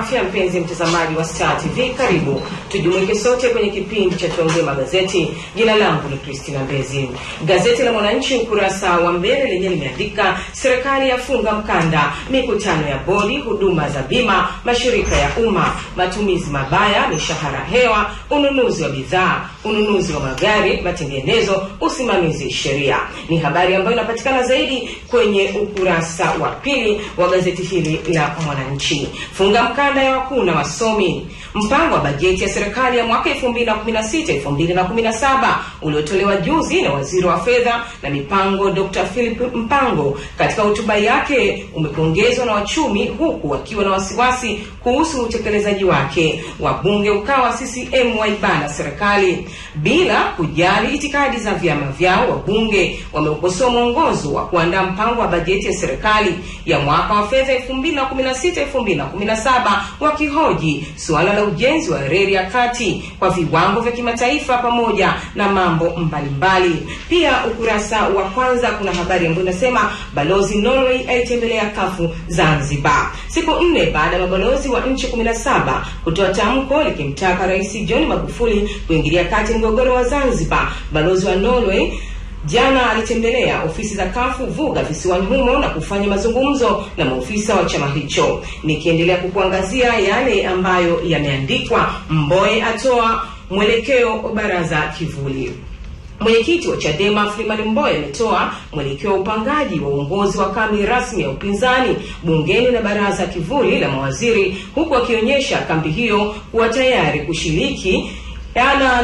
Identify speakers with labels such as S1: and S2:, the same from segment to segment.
S1: afya. Mpenzi mtazamaji wa Star TV, karibu tujumuike sote kwenye kipindi cha Tuongee Magazeti. Jina langu ni Christina Mbezi. Gazeti la Mwananchi ukurasa wa mbele lenye limeandika serikali yafunga mkanda, mikutano ya bodi, huduma za bima, mashirika ya umma, matumizi mabaya, mishahara hewa, ununuzi wa bidhaa, ununuzi wa magari, matengenezo, usimamizi sheria. Ni habari ambayo inapatikana zaidi kwenye ukurasa wa pili wa gazeti hili la Mwananchi. Funga mkanda ya wakuu na wasomi. Mpango wa bajeti ya serikali ya mwaka 2016-2017 uliotolewa juzi na waziri wa fedha na mipango Dr. Philip Mpango katika hotuba yake umepongezwa na wachumi, huku wakiwa na wasiwasi kuhusu utekelezaji wake. Wabunge ukawa CCM waibana serikali bila kujali itikadi za vyama vyao. Wabunge wameukosoa mwongozo wa kuandaa mpango wa bajeti ya serikali ya mwaka wa fedha 2016-2017 wakihoji suala la ujenzi wa reli ya kati kwa viwango vya kimataifa pamoja na mambo mbalimbali. Pia ukurasa wa kwanza kuna habari ambayo inasema balozi Norway aitembelea kafu Zanzibar. Siku 4 baada ya mabalozi wa nchi 17 kutoa tamko likimtaka Rais John Magufuli kuingilia kati mgogoro wa Zanzibar, balozi wa Norway jana alitembelea ofisi za kafu Vuga visiwani humo na kufanya mazungumzo na maofisa wa chama hicho. Nikiendelea kukuangazia yale ambayo yameandikwa, Mbowe atoa mwelekeo baraza kivuli. Mwenyekiti wa Chadema Freeman Mbowe ametoa mwelekeo wa upangaji wa uongozi wa kambi rasmi ya upinzani bungeni na baraza kivuli la mawaziri, huku akionyesha kambi hiyo kuwa tayari kushiriki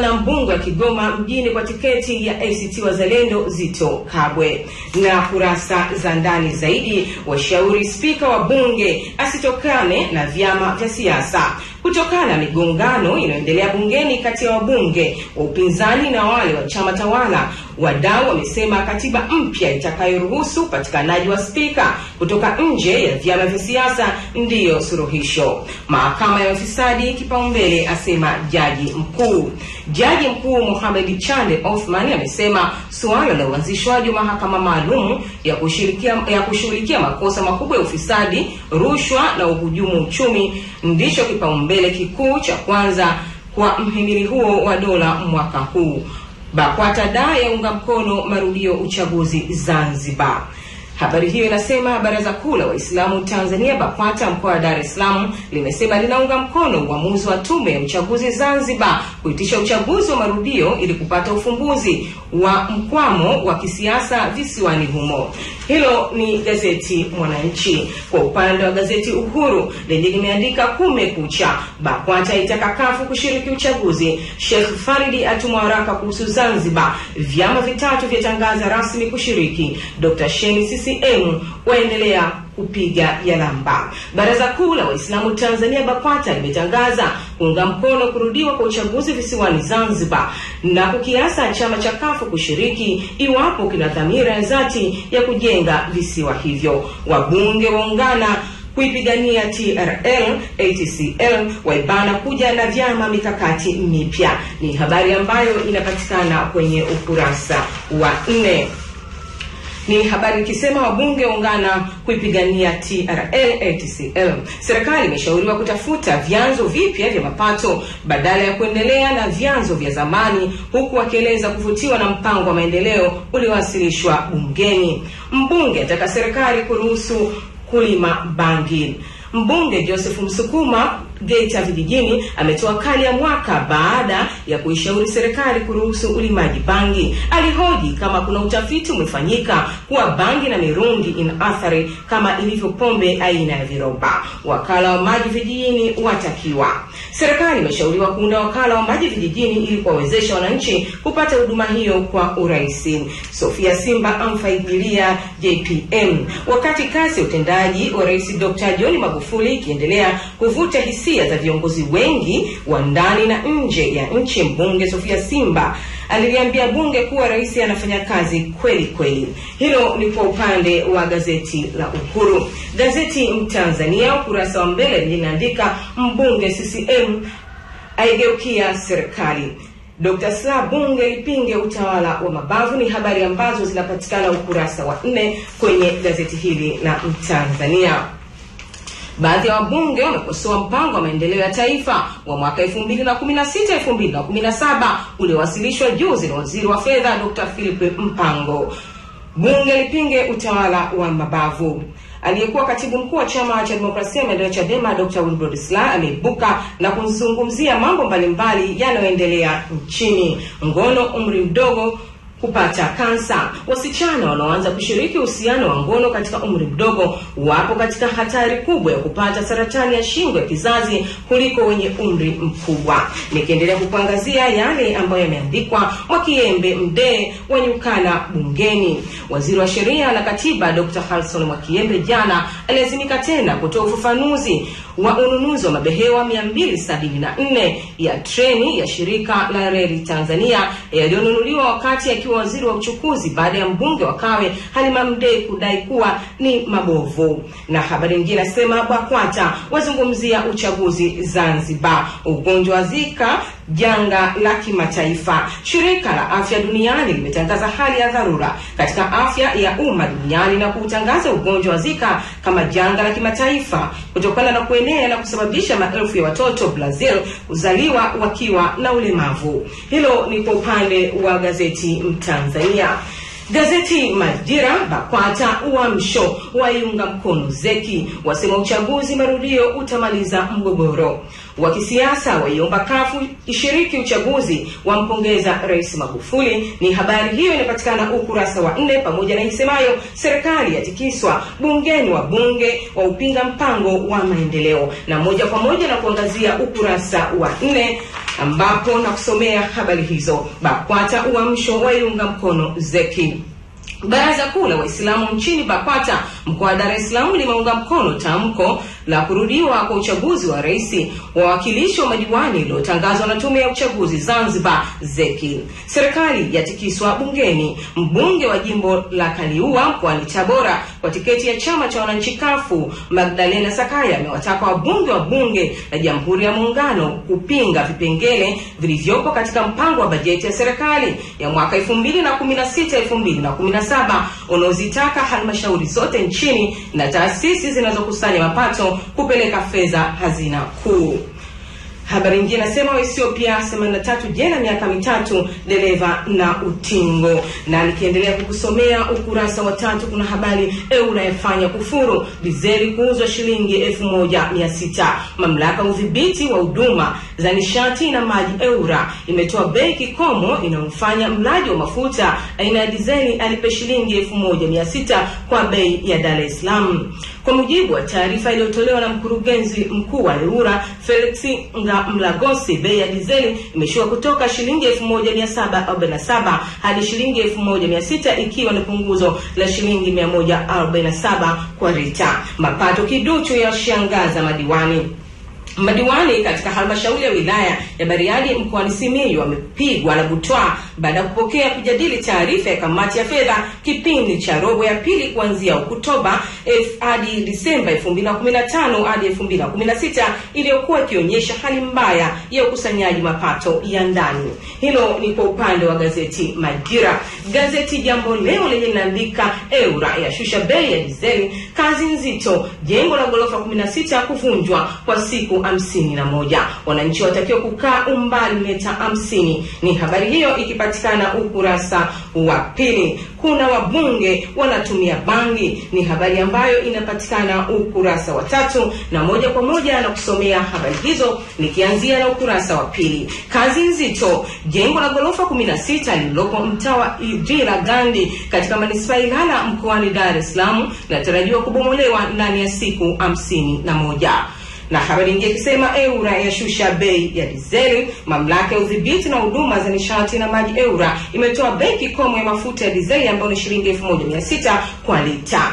S1: na mbunge wa Kigoma mjini kwa tiketi ya ACT Wazalendo Zitto Kabwe. Na kurasa za ndani zaidi, washauri spika wa bunge asitokane na vyama vya siasa kutokana na migongano inayoendelea bungeni kati ya wabunge wa upinzani na wale wa chama tawala. Wadau wamesema katiba mpya itakayoruhusu upatikanaji wa spika kutoka nje ya vyama vya siasa ndiyo suluhisho. Mahakama ya ufisadi kipaumbele, asema jaji mkuu. Jaji mkuu Mohamed Chande Othman amesema suala la uanzishwaji wa mahakama maalum ya kushughulikia makosa makubwa ya ufisadi, rushwa na uhujumu uchumi ndicho kipaumbele kikuu cha kwanza kwa mhimili huo wa dola mwaka huu. BAKWATA dai yaunga mkono marudio uchaguzi Zanzibar. Habari hiyo inasema Baraza Kuu la Waislamu Tanzania BAKWATA mkoa wa Dar es Salaam limesema linaunga mkono uamuzi wa tume ya uchaguzi Zanzibar kuitisha uchaguzi wa marudio ili kupata ufumbuzi wa mkwamo wa kisiasa visiwani humo. Hilo ni gazeti Mwananchi. Kwa upande wa gazeti Uhuru lenye limeandika kumekucha, BAKWATA itaka kafu kushiriki uchaguzi, Sheikh Faridi atuma haraka kuhusu Zanzibar, vyama vitatu vyatangaza rasmi kushiriki, Dr. Sheni CCM waendelea kupiga yalamba. Baraza Kuu la Waislamu Tanzania BAKWATA limetangaza kuunga mkono kurudiwa kwa uchaguzi visiwani Zanzibar na kukiasa chama cha kafu kushiriki iwapo kina dhamira ya dhati ya kujenga visiwa hivyo. Wabunge waungana kuipigania TRL, ATCL waibana kuja na vyama mikakati mipya. Ni habari ambayo inapatikana kwenye ukurasa wa 4. Ni habari ikisema wabunge waungana kuipigania TRL, ATCL. Serikali imeshauriwa kutafuta vyanzo vipya vya mapato badala ya kuendelea na vyanzo vya zamani, huku wakieleza kuvutiwa na mpango wa maendeleo uliowasilishwa bungeni. Mbunge ataka serikali kuruhusu kulima bangi. Mbunge Joseph Msukuma Geita vijijini ametoa kali ya mwaka baada ya kuishauri serikali kuruhusu ulimaji bangi. Alihoji kama kuna utafiti umefanyika kuwa bangi na mirungi ina athari kama ilivyo pombe aina ya viroba. Wakala wa maji vijijini watakiwa. Serikali imeshauriwa kuunda wakala wa maji vijijini ili kuwawezesha wananchi kupata huduma hiyo kwa urahisi. Sofia Simba amfaidilia JPM. Wakati kasi ya utendaji wa Rais Dr. John Magufuli ikiendelea kuvuta hisia za viongozi wengi wa ndani na nje ya nchi, mbunge Sofia Simba aliliambia bunge kuwa rais anafanya kazi kweli kweli. Hilo ni kwa upande wa gazeti la Uhuru. Gazeti Mtanzania ukurasa wa mbele linaandika mbunge CCM aigeukia serikali, Dr. Slaa bunge lipinge utawala wa mabavu. Ni habari ambazo zinapatikana ukurasa wa 4 kwenye gazeti hili la Mtanzania. Baadhi ya wabunge wamekosoa mpango wa maendeleo ya taifa wa mwaka 2016-2017 uliowasilishwa juzi na Waziri wa Fedha Dr. Philip Mpango. Bunge lipinge utawala wa mabavu. Aliyekuwa katibu mkuu wa chama cha demokrasia maendeleo Chadema Dr. Wilbrod Slaa ameibuka na kuzungumzia mambo mbalimbali yanayoendelea nchini. Ngono, umri mdogo kupata kansa. Wasichana wanaoanza kushiriki uhusiano wa ngono katika umri mdogo wapo katika hatari kubwa ya kupata saratani ya shingo ya kizazi kuliko wenye umri mkubwa. Nikiendelea kukuangazia yale ambayo yameandikwa, Mwakiembe Mdee wanyukana bungeni. Waziri wa Sheria na Katiba Dr. Harrison Mwakiembe jana alilazimika tena kutoa ufafanuzi wa ununuzi wa mabehewa 274 ya treni ya shirika la reli Tanzania yaliyonunuliwa wakati akiwa waziri wa uchukuzi baada ya mbunge wa Kawe Halima Mdee kudai kuwa ni mabovu. Na habari nyingine nasema BAKWATA wazungumzia uchaguzi Zanzibar. Ugonjwa wa Zika janga la kimataifa. Shirika la Afya Duniani limetangaza hali ya dharura katika afya ya umma duniani na kutangaza ugonjwa wa Zika kama janga la kimataifa kutokana na kuenea na kusababisha maelfu ya watoto Brazil kuzaliwa wakiwa na ulemavu. Hilo ni kwa upande wa gazeti Mtanzania. Gazeti Majira, BAKWATA uamsho waiunga mkono Zeki, wasema uchaguzi marudio utamaliza mgogoro. Wa kisiasa waiomba kafu ishiriki uchaguzi, wampongeza Rais Magufuli. Ni habari hiyo inapatikana ukurasa wa 4, pamoja na isemayo serikali yatikiswa bungeni, wa bunge wa upinga mpango wa maendeleo. Na moja kwa moja na kuangazia ukurasa wa 4 ambapo na kusomea habari hizo. BAKWATA uamsho waiunga mkono Zeki. Baraza Kuu la Waislamu nchini BAKWATA mkoa wa Dar es Salaam limeunga mkono tamko la kurudiwa kwa uchaguzi wa rais, wawakilishi wa madiwani iliyotangazwa na Tume ya Uchaguzi Zanzibar Zeki. Serikali yatikiswa bungeni. Mbunge wa jimbo la Kaliua mkoani Tabora kwa tiketi ya chama cha wananchi kafu Magdalena Sakaya amewataka wabunge wa bunge la Jamhuri ya Muungano kupinga vipengele vilivyopo katika mpango wa bajeti ya serikali ya mwaka 2016-2017 unaozitaka halmashauri zote nchini na taasisi zinazokusanya mapato kupeleka fedha hazina kuu. Habari nyingine nasema Ethiopia 83 jela miaka 3 dereva na utingo. Na nikiendelea kukusomea ukurasa wa 3 kuna habari eura yafanya kufuru, dizeli kuuzwa shilingi 1600. Mamlaka udhibiti wa huduma za nishati na maji eura imetoa bei kikomo inayomfanya mlaji wa mafuta aina ya dizeli alipe shilingi 1600 kwa bei ya Dar es Salaam. Kwa mujibu wa taarifa iliyotolewa na mkurugenzi mkuu wa EWURA Felix Mlagosi, bei ya dizeli imeshuka kutoka shilingi 1747 hadi shilingi 1600, ikiwa ni punguzo la shilingi 147 kwa lita. Mapato kiduchu ya shangaza madiwani. Madiwani katika halmashauri ya wilaya ya Bariadi mkoani Simiyu wamepigwa na butwaa baada ya kupokea kujadili taarifa ya kamati ya fedha kipindi cha robo ya pili kuanzia Oktoba hadi Disemba 2015 hadi 2016 iliyokuwa ikionyesha hali mbaya ya ukusanyaji mapato ya ndani. Hilo ni kwa upande wa gazeti Majira. Gazeti Jambo Leo lenye linaandika eura yashusha bei ya dizeli, kazi nzito, jengo la ghorofa 16 kuvunjwa kwa siku 51. Wananchi watakiwa kukaa umbali mita 50. Ni habari hiyo ikipatikana ukurasa wa pili. Kuna wabunge wanatumia bangi. Ni habari ambayo inapatikana ukurasa wa 3, na moja kwa moja na kusomea habari hizo nikianzia na ukurasa wa pili. Kazi nzito, jengo la ghorofa 16 lililopo mtaa wa Ijira Gandhi katika manispaa Ilala mkoani Dar es Salaam linatarajiwa kubomolewa ndani ya siku 51. Na habari nyingine ikisema eura yashusha bei ya dizeli. Mamlaka ya udhibiti na huduma za nishati na maji eura imetoa bei kikomo ya mafuta ya dizeli ambayo ni shilingi 1600 kwa lita.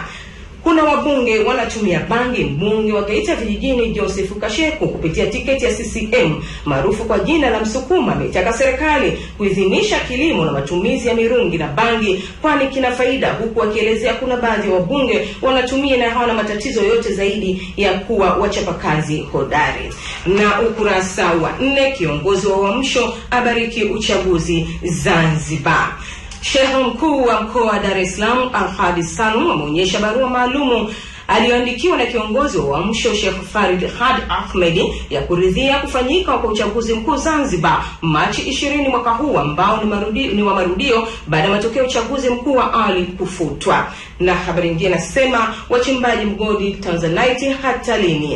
S1: Kuna wabunge wanatumia bangi. Mbunge wa Geita Vijijini Joseph Kasheku kupitia tiketi ya CCM maarufu kwa jina la Msukuma ametaka serikali kuidhinisha kilimo na matumizi ya mirungi na bangi kwani kina faida, huku akielezea kuna baadhi ya wabunge wanatumia na hawana matatizo yote zaidi ya kuwa wachapakazi hodari. Na ukurasa wa 4, kiongozi wa uamsho abariki uchaguzi Zanzibar. Sheikh mkuu wa mkoa wa Dar es Salaam Al-Hadi Salum ameonyesha barua maalumu aliyoandikiwa na kiongozi wa Uamsho Sheikh Farid Had Ahmed ya kuridhia kufanyika kwa uchaguzi mkuu Zanzibar Machi 20 mwaka huu, ambao ni wa marudio baada ya matokeo ya uchaguzi mkuu wa awali kufutwa. Na habari nyingine nasema wachimbaji mgodi Tanzanite hata lini?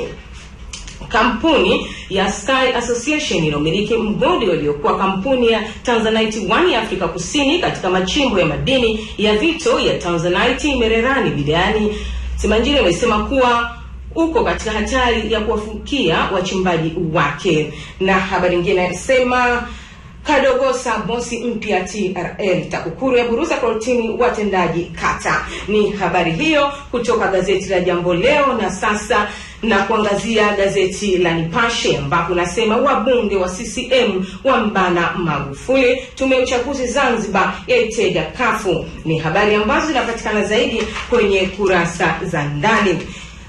S1: Kampuni ya Sky Association inayomiliki mgodi uliokuwa kampuni ya Tanzanite One ya Afrika Kusini katika machimbo ya madini ya vito ya Tanzanite Mererani wilayani Simanjiro imesema kuwa uko katika hatari ya kuwafukia wachimbaji wake. Na habari nyingine inasema Kadogosa bosi mpya TRL, TAKUKURU ya buruza kortini watendaji kata. Ni habari hiyo kutoka gazeti la Jambo Leo. Na sasa na kuangazia gazeti la Nipashe ambapo nasema wabunge wa CCM wambana Magufuli, tume ya uchaguzi Zanzibar yaitega kafu. Ni habari ambazo zinapatikana zaidi kwenye kurasa za ndani.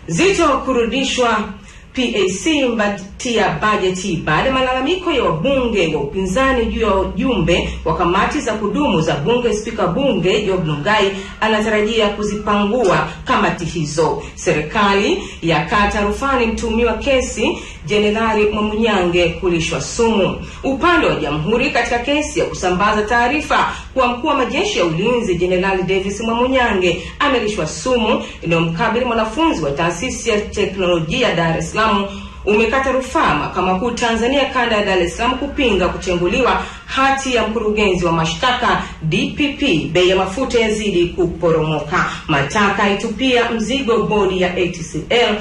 S1: Zito kurudishwa PAC mbatia bajeti baada ya malalamiko ya wabunge wa upinzani juu ya ujumbe wa kamati za kudumu za bunge. Spika bunge Job Ndugai anatarajia kuzipangua kamati hizo. Serikali ya kata rufani mtuhumiwa kesi Jenerali Mwamunyange kulishwa sumu. Upande wa jamhuri katika kesi ya kusambaza taarifa kwa mkuu wa majeshi ya ulinzi Jenerali Davis Mwamunyange amelishwa sumu inayomkabili mwanafunzi wa taasisi ya teknolojia Dar es Salaam umekata rufaa Mahakama Kuu Tanzania kanda ya Dar es Salaam kupinga kutenguliwa hati ya mkurugenzi wa mashtaka DPP. Bei ya mafuta yazidi kuporomoka, Mataka itupia mzigo bodi ya ATCL.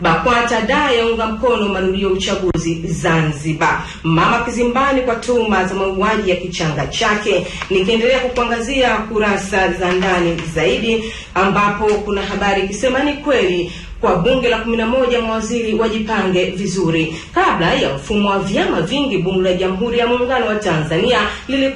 S1: BAKWATA dai yaunga mkono marudio uchaguzi Zanzibar. Mama kizimbani kwa tuhuma za mauaji ya kichanga chake. Nikiendelea kukuangazia kurasa za ndani zaidi ambapo kuna habari ikisema ni kweli kwa bunge la 11 mawaziri wajipange vizuri. Kabla ya mfumo wa vyama vingi, bunge la Jamhuri ya Muungano wa Tanzania lilikuwa